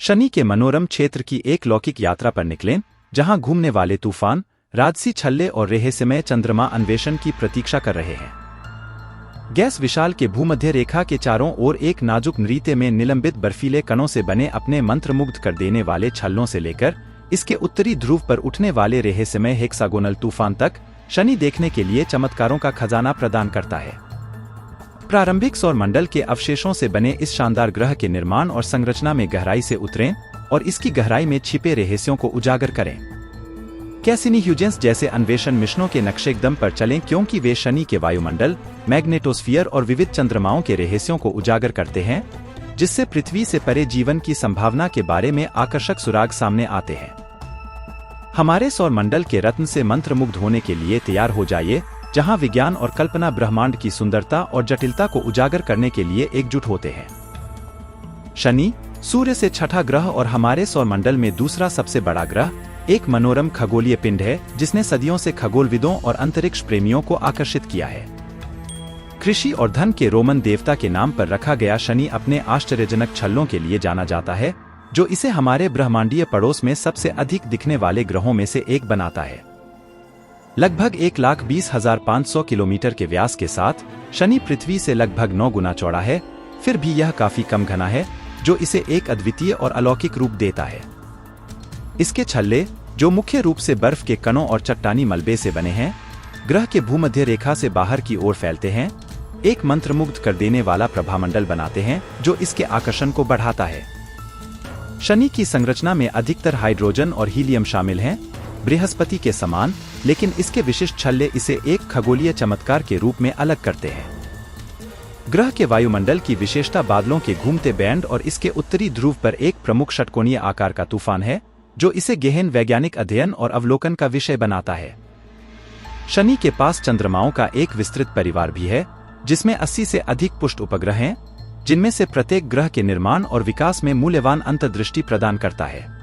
शनि के मनोरम क्षेत्र की एक लौकिक यात्रा पर निकलें, जहां घूमने वाले तूफान, राजसी छल्ले और रहस्यमय चंद्रमा अन्वेषण की प्रतीक्षा कर रहे हैं। गैस विशाल के भूमध्य रेखा के चारों ओर एक नाजुक नृत्य में निलंबित बर्फीले कणों से बने अपने मंत्रमुग्ध कर देने वाले छल्लों से लेकर इसके उत्तरी ध्रुव पर उठने वाले रहस्यमय हेक्सागोनल तूफान तक, शनि देखने के लिए चमत्कारों का खजाना प्रदान करता है। प्रारंभिक सौर मंडल के अवशेषों से बने इस शानदार ग्रह के निर्माण और संरचना में गहराई से उतरें और इसकी गहराई में छिपे रहस्यों को उजागर करें। कैसिनी ह्यूजेंस जैसे अन्वेषण मिशनों के नक्शेकदम पर चलें, क्योंकि वे शनि के वायुमंडल, मैग्नेटोस्फीयर और विविध चंद्रमाओं के रहस्यों को उजागर करते हैं, जिससे पृथ्वी से परे जीवन की संभावना के बारे में आकर्षक सुराग सामने आते हैं। हमारे सौर मंडल के रत्न से मंत्रमुग्ध होने के लिए तैयार हो जाइए, जहां विज्ञान और कल्पना ब्रह्मांड की सुंदरता और जटिलता को उजागर करने के लिए एकजुट होते हैं। शनि, सूर्य से छठा ग्रह और हमारे सौर मंडल में दूसरा सबसे बड़ा ग्रह, एक मनोरम खगोलीय पिंड है जिसने सदियों से खगोलविदों और अंतरिक्ष प्रेमियों को आकर्षित किया है। कृषि और धन के रोमन देवता के नाम पर रखा गया शनि अपने आश्चर्यजनक छल्लों के लिए जाना जाता है, जो इसे हमारे ब्रह्मांडीय पड़ोस में सबसे अधिक दिखने वाले ग्रहों में से एक बनाता है। लगभग 1,20,500 किलोमीटर के व्यास के साथ शनि पृथ्वी से लगभग 9 गुना चौड़ा है, फिर भी यह काफी कम घना है, जो इसे एक अद्वितीय और अलौकिक रूप देता है। इसके छल्ले, जो मुख्य रूप से बर्फ के कणों और चट्टानी मलबे से बने हैं, ग्रह के भूमध्य रेखा से बाहर की ओर फैलते हैं, एक मंत्रमुग्ध कर देने वाला प्रभामंडल बनाते हैं जो इसके आकर्षण को बढ़ाता है। शनि की संरचना में अधिकतर हाइड्रोजन और हीलियम शामिल हैं, बृहस्पति के समान, लेकिन इसके विशिष्ट छल्ले इसे एक खगोलीय चमत्कार के रूप में अलग करते हैं। ग्रह के वायुमंडल की विशेषता बादलों के घूमते बैंड और इसके उत्तरी ध्रुव पर एक प्रमुख षटकोणीय आकार का तूफान है, जो इसे गहन वैज्ञानिक अध्ययन और अवलोकन का विषय बनाता है। शनि के पास चंद्रमाओं का एक विस्तृत परिवार भी है, जिसमें 80 से अधिक पुष्ट उपग्रह हैं, जिनमें से प्रत्येक ग्रह के निर्माण और विकास में मूल्यवान अंतर्दृष्टि प्रदान करता है।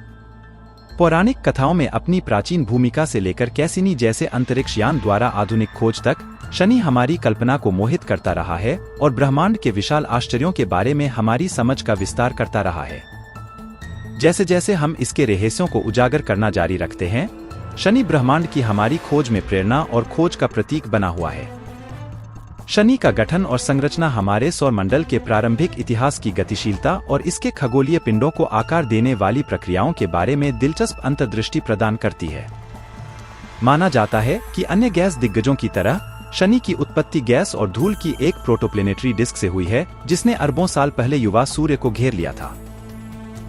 पौराणिक कथाओं में अपनी प्राचीन भूमिका से लेकर कैसिनी जैसे अंतरिक्ष यान द्वारा आधुनिक खोज तक, शनि हमारी कल्पना को मोहित करता रहा है और ब्रह्मांड के विशाल आश्चर्यों के बारे में हमारी समझ का विस्तार करता रहा है। जैसे जैसे हम इसके रहस्यों को उजागर करना जारी रखते हैं, शनि ब्रह्मांड की हमारी खोज में प्रेरणा और खोज का प्रतीक बना हुआ है। शनि का गठन और संरचना हमारे सौर मंडल के प्रारंभिक इतिहास की गतिशीलता और इसके खगोलीय पिंडों को आकार देने वाली प्रक्रियाओं के बारे में दिलचस्प अंतर्दृष्टि प्रदान करती है। माना जाता है कि अन्य गैस दिग्गजों की तरह शनि की उत्पत्ति गैस और धूल की एक प्रोटोप्लेनेटरी डिस्क से हुई है, जिसने अरबों साल पहले युवा सूर्य को घेर लिया था।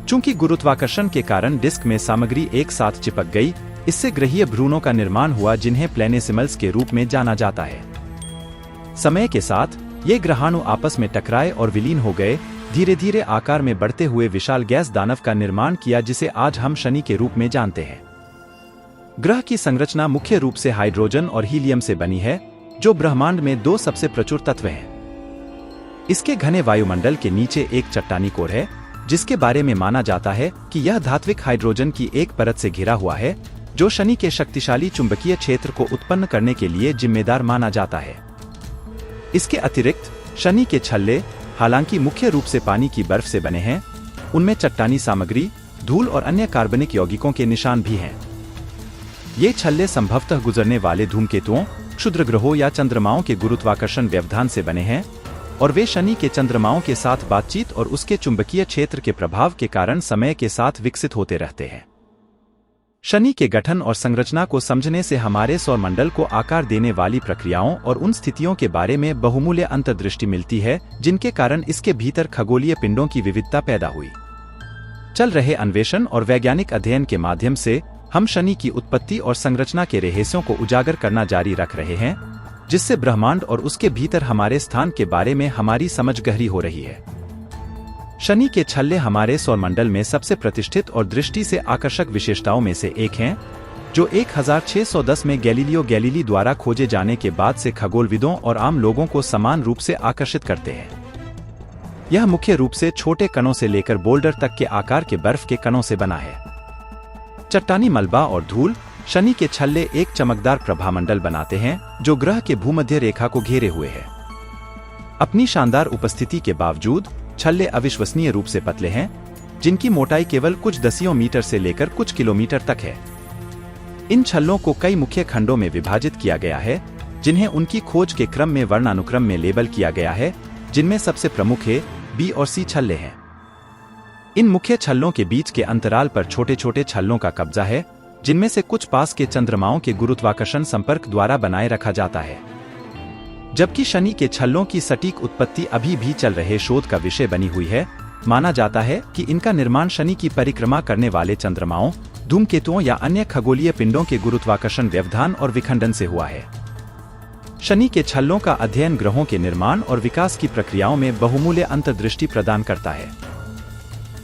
चूंकि गुरुत्वाकर्षण के कारण डिस्क में सामग्री एक साथ चिपक गई, इससे ग्रहीय भ्रूणों का निर्माण हुआ, जिन्हें प्लेनेसिमल्स के रूप में जाना जाता है। समय के साथ ये ग्रहाणु आपस में टकराए और विलीन हो गए, धीरे धीरे आकार में बढ़ते हुए विशाल गैस दानव का निर्माण किया, जिसे आज हम शनि के रूप में जानते हैं। ग्रह की संरचना मुख्य रूप से हाइड्रोजन और हीलियम से बनी है, जो ब्रह्मांड में दो सबसे प्रचुर तत्व हैं। इसके घने वायुमंडल के नीचे एक चट्टानी कोर है, जिसके बारे में माना जाता है कि यह धात्विक हाइड्रोजन की एक परत से घिरा हुआ है, जो शनि के शक्तिशाली चुंबकीय क्षेत्र को उत्पन्न करने के लिए जिम्मेदार माना जाता है। इसके अतिरिक्त शनि के छल्ले, हालांकि मुख्य रूप से पानी की बर्फ से बने हैं, उनमें चट्टानी सामग्री, धूल और अन्य कार्बनिक यौगिकों के निशान भी हैं। ये छल्ले संभवतः गुजरने वाले धूमकेतुओं, क्षुद्र ग्रहों या चंद्रमाओं के गुरुत्वाकर्षण व्यवधान से बने हैं, और वे शनि के चंद्रमाओं के साथ बातचीत और उसके चुंबकीय क्षेत्र के प्रभाव के कारण समय के साथ विकसित होते रहते हैं। शनि के गठन और संरचना को समझने से हमारे सौर मंडल को आकार देने वाली प्रक्रियाओं और उन स्थितियों के बारे में बहुमूल्य अंतर्दृष्टि मिलती है, जिनके कारण इसके भीतर खगोलीय पिंडों की विविधता पैदा हुई। चल रहे अन्वेषण और वैज्ञानिक अध्ययन के माध्यम से हम शनि की उत्पत्ति और संरचना के रहस्यों को उजागर करना जारी रख रहे हैं, जिससे ब्रह्मांड और उसके भीतर हमारे स्थान के बारे में हमारी समझ गहरी हो रही है। शनि के छल्ले हमारे सौर मंडल में सबसे प्रतिष्ठित और दृष्टि से आकर्षक विशेषताओं में से एक हैं, जो 1610 में गैलीलियो गैलीली द्वारा खोजे जाने के बाद से खगोलविदों और आम लोगों को समान रूप से आकर्षित करते हैं। यह मुख्य रूप से छोटे कणों से लेकर बोल्डर तक के आकार के बर्फ के कणों से बना है। चट्टानी मलबा और धूल शनि के छल्ले एक चमकदार प्रभामंडल बनाते हैं, जो ग्रह के भूमध्य रेखा को घेरे हुए है। अपनी शानदार उपस्थिति के बावजूद छल्ले अविश्वसनीय रूप से पतले हैं, जिनकी मोटाई केवल कुछ दसियों मीटर से लेकर कुछ किलोमीटर तक है। इन छल्लों को कई मुख्य खंडों में विभाजित किया गया है, जिन्हें उनकी खोज के क्रम में वर्णानुक्रम में लेबल किया गया है, जिनमें सबसे प्रमुख ए, बी और सी छल्ले हैं। इन मुख्य छल्लों के बीच के अंतराल पर छोटे छोटे छल्लों का कब्जा है, जिनमें से कुछ पास के चंद्रमाओं के गुरुत्वाकर्षण संपर्क द्वारा बनाए रखा जाता है, जबकि शनि के छल्लों की सटीक उत्पत्ति अभी भी चल रहे शोध का विषय बनी हुई है। माना जाता है कि इनका निर्माण शनि की परिक्रमा करने वाले चंद्रमाओं, धूमकेतुओं या अन्य खगोलीय पिंडों के गुरुत्वाकर्षण व्यवधान और विखंडन से हुआ है। शनि के छल्लों का अध्ययन ग्रहों के निर्माण और विकास की प्रक्रियाओं में बहुमूल्य अंतर्दृष्टि प्रदान करता है।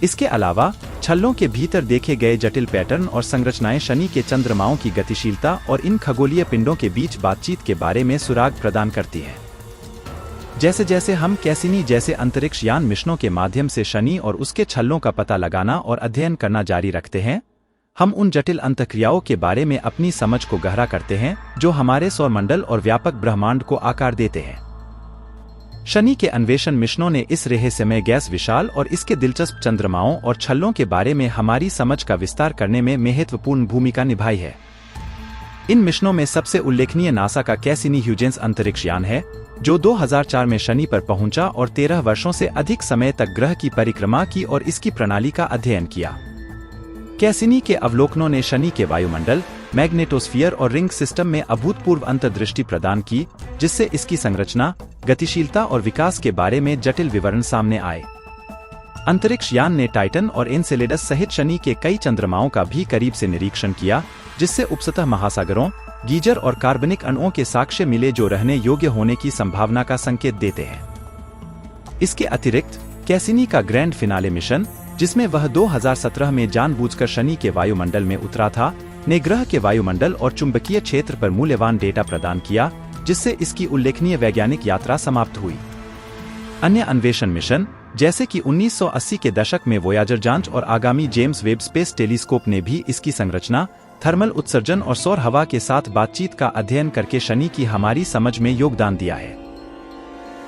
इसके अलावा छल्लों के भीतर देखे गए जटिल पैटर्न और संरचनाएं शनि के चंद्रमाओं की गतिशीलता और इन खगोलीय पिंडों के बीच बातचीत के बारे में सुराग प्रदान करती है। जैसे जैसे हम कैसिनी जैसे अंतरिक्ष यान मिशनों के माध्यम से शनि और उसके छल्लों का पता लगाना और अध्ययन करना जारी रखते हैं, हम उन जटिल अंतःक्रियाओं के बारे में अपनी समझ को गहरा करते हैं जो हमारे सौरमंडल और व्यापक ब्रह्मांड को आकार देते हैं। शनि के अन्वेषण मिशनों ने इस रहस्यमय गैस विशाल और इसके दिलचस्प चंद्रमाओं और छल्लों के बारे में हमारी समझ का विस्तार करने में महत्वपूर्ण भूमिका निभाई है। इन मिशनों में सबसे उल्लेखनीय नासा का कैसिनी ह्यूजेंस अंतरिक्ष यान है, जो 2004 में शनि पर पहुंचा और 13 वर्षों से अधिक समय तक ग्रह की परिक्रमा की और इसकी प्रणाली का अध्ययन किया। कैसिनी के अवलोकनों ने शनि के वायुमंडल, मैग्नेटोस्फीयर और रिंग सिस्टम में अभूतपूर्व अंतर्दृष्टि प्रदान की, जिससे इसकी संरचना, गतिशीलता और विकास के बारे में जटिल विवरण सामने आए। अंतरिक्ष यान ने टाइटन और एनसेलेडस सहित शनि के कई चंद्रमाओं का भी करीब से निरीक्षण किया, जिससे उपसतह महासागरों, गीजर और कार्बनिक अणुओं के साक्ष्य मिले जो रहने योग्य होने की संभावना का संकेत देते हैं। इसके अतिरिक्त कैसिनी का ग्रैंड फिनाले मिशन, जिसमें वह 2017 में जानबूझकर शनि के वायुमंडल में उतरा था, ने ग्रह के वायुमंडल और चुंबकीय क्षेत्र पर मूल्यवान डेटा प्रदान किया, जिससे इसकी उल्लेखनीय वैज्ञानिक यात्रा समाप्त हुई। अन्य अन्वेषण मिशन, जैसे कि 1980 के दशक में वोयाजर जांच और आगामी जेम्स वेब स्पेस टेलीस्कोप ने भी इसकी संरचना, थर्मल उत्सर्जन और सौर हवा के साथ बातचीत का अध्ययन करके शनि की हमारी समझ में योगदान दिया है।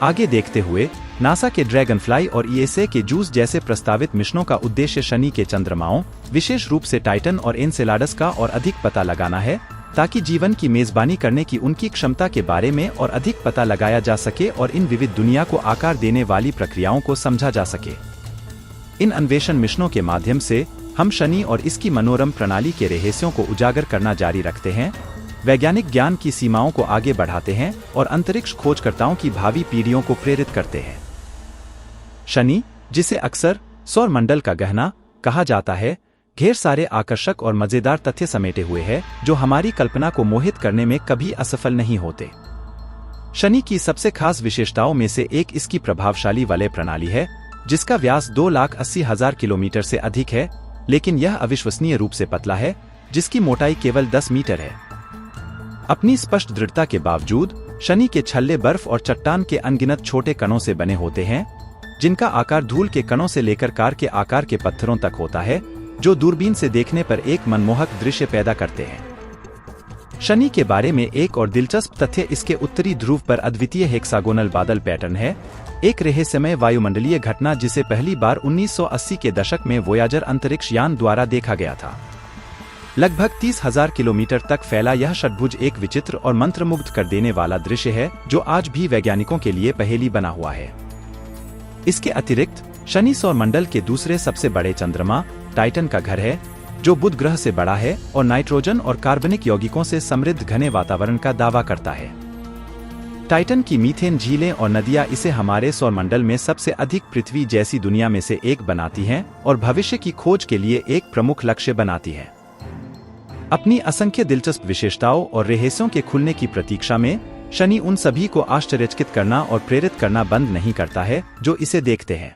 आगे देखते हुए नासा के ड्रैगनफ्लाई और ईएसए के जूस जैसे प्रस्तावित मिशनों का उद्देश्य शनि के चंद्रमाओं, विशेष रूप से टाइटन और एनसेलाडस का और अधिक पता लगाना है, ताकि जीवन की मेजबानी करने की उनकी क्षमता के बारे में और अधिक पता लगाया जा सके और इन विविध दुनिया को आकार देने वाली प्रक्रियाओं को समझा जा सके। इन अन्वेषण मिशनों के माध्यम से हम शनि और इसकी मनोरम प्रणाली के रहस्यों को उजागर करना जारी रखते हैं, वैज्ञानिक ज्ञान की सीमाओं को आगे बढ़ाते हैं और अंतरिक्ष खोजकर्ताओं की भावी पीढ़ियों को प्रेरित करते हैं। शनि, जिसे अक्सर सौर मंडल का गहना कहा जाता है, ढेर सारे आकर्षक और मजेदार तथ्य समेटे हुए है जो हमारी कल्पना को मोहित करने में कभी असफल नहीं होते। शनि की सबसे खास विशेषताओं में से एक इसकी प्रभावशाली वलय प्रणाली है, जिसका व्यास 2,80,000 किलोमीटर से अधिक है, लेकिन यह अविश्वसनीय रूप से पतला है, जिसकी मोटाई केवल 10 मीटर है। अपनी स्पष्ट दृढ़ता के बावजूद शनि के छल्ले बर्फ और चट्टान के अनगिनत छोटे कणों से बने होते हैं, जिनका आकार धूल के कणों से लेकर कार के आकार के पत्थरों तक होता है, जो दूरबीन से देखने पर एक मनमोहक दृश्य पैदा करते हैं। शनि के बारे में एक और दिलचस्प तथ्य इसके उत्तरी ध्रुव पर अद्वितीय हेक्सागोनल बादल पैटर्न है, एक रहस्यमय वायुमंडलीय घटना जिसे पहली बार 1980 के दशक में वोयाजर अंतरिक्ष यान द्वारा देखा गया था। लगभग 30,000 किलोमीटर तक फैला यह षटभुज एक विचित्र और मंत्रमुग्ध कर देने वाला दृश्य है, जो आज भी वैज्ञानिकों के लिए पहेली बना हुआ है। इसके अतिरिक्त शनि सौरमंडल के दूसरे सबसे बड़े चंद्रमा टाइटन का घर है, जो बुध ग्रह से बड़ा है और नाइट्रोजन और कार्बनिक यौगिकों से समृद्ध घने वातावरण का दावा करता है। टाइटन की मीथेन झीलें और नदियां इसे हमारे सौरमंडल में सबसे अधिक पृथ्वी जैसी दुनिया में से एक बनाती हैं और भविष्य की खोज के लिए एक प्रमुख लक्ष्य बनाती हैं। अपनी असंख्य दिलचस्प विशेषताओं और रहस्यों के खुलने की प्रतीक्षा में शनि उन सभी को आश्चर्यचकित करना और प्रेरित करना बंद नहीं करता है जो इसे देखते हैं।